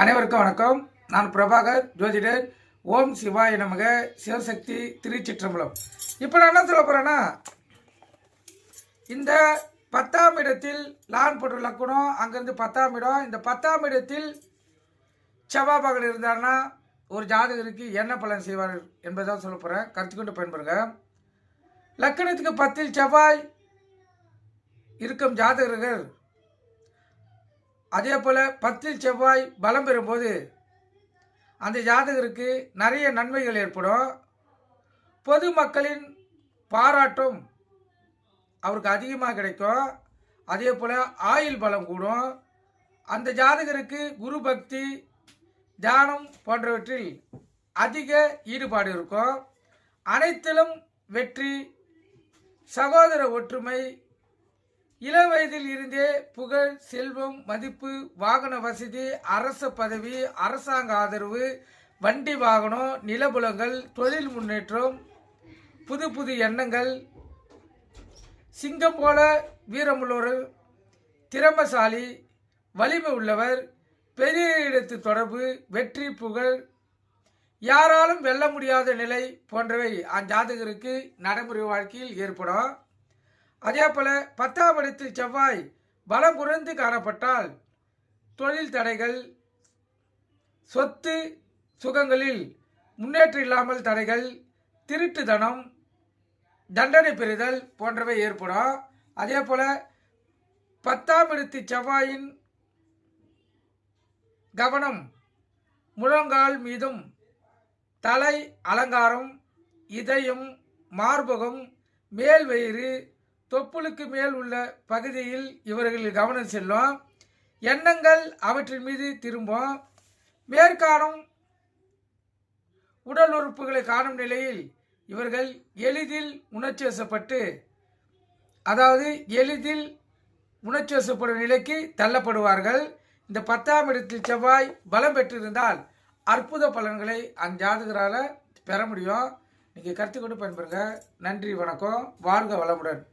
அனைவருக்கும் வணக்கம். நான் பிரபாகர் ஜோதிடர். ஓம் சிவாய நமக. சிவசக்தி திருச்சிற்றம்பலம். இப்போ நான் என்ன சொல்ல போகிறேன்னா, இந்த 10ஆம் இடத்தில் லான் போட்டு லக்கணம், அங்கேருந்து 10ஆம் இடம். இந்த 10ஆம் இடத்தில் செவ்வாய் பகல் இருந்தார்னா ஒரு ஜாதகருக்கு என்ன பலன் செய்வார் என்பதான் சொல்ல போகிறேன். கருத்து கொண்டு பயன்படுங்க. லக்கணத்துக்கு 10இல் செவ்வாய் இருக்கும் ஜாதகர்கள், அதே போல் 10இல் செவ்வாய் பலம் பெறும்போது அந்த ஜாதகருக்கு நிறைய நன்மைகள் ஏற்படும். பொதுமக்களின் பாராட்டும் அவருக்கு அதிகமாக கிடைக்கும். அதே போல் ஆயுள் பலம் கூடும். அந்த ஜாதகருக்கு குரு பக்தி, தியானம் போன்றவற்றில் அதிக ஈடுபாடு இருக்கும். அனைத்திலும் வெற்றி, சகோதர ஒற்றுமை, இளம் வயதில் இருந்தே புகழ், செல்வம், மதிப்பு, வாகன வசதி, அரச பதவி, அரசாங்க ஆதரவு, வண்டி வாகனம், நிலபுலங்கள், தொழில் முன்னேற்றம், புது புது எண்ணங்கள், சிங்கம் போல வீரமுள்ளவர், திறமசாலி, வலிமை உள்ளவர், பெரிய இடத்து தொடர்பு, வெற்றி, புகழ், யாராலும் வெல்ல முடியாத நிலை போன்றவை அந்த ஜாதகருக்கு நடைமுறை வாழ்க்கையில் ஏற்படும். அதே போல் 10ஆம் இடத்தில் செவ்வாய் பலம் குறைந்து காணப்பட்டால் தொழில் தடைகள், சொத்து சுகங்களில் முன்னேற்றம் இல்லாமல் தடைகள், திருட்டுத்தனம், தண்டனை பெறுதல் போன்றவை ஏற்படும். அதே போல் 10ஆம் இடத்து செவ்வாயின் கவனம் முழங்கால் மீதும், தலை அலங்காரம், இதயம், மார்பகம், மேல் வயிறு, தொப்புளுக்கு மேல் உள்ள பகுதியில் இவர்கள் கவனம் செல்லும். எண்ணங்கள் அவற்றின் மீது திரும்பும். மேற்காணும் உடல் உறுப்புகளை காணும் நிலையில் இவர்கள் எளிதில் உணர்ச்சிவசப்பட்டு, அதாவது எளிதில் உணர்ச்சிவசப்படும் நிலைக்கு தள்ளப்படுவார்கள். இந்த 10ஆம் இடத்தில் செவ்வாய் பலம் பெற்றிருந்தால் அற்புத பலன்களை அந்த ஜாதகரால் பெற முடியும். நீங்கள் கருத்து கொண்டு பயன்படுங்க. நன்றி, வணக்கம். வாழ்க வளமுடன்.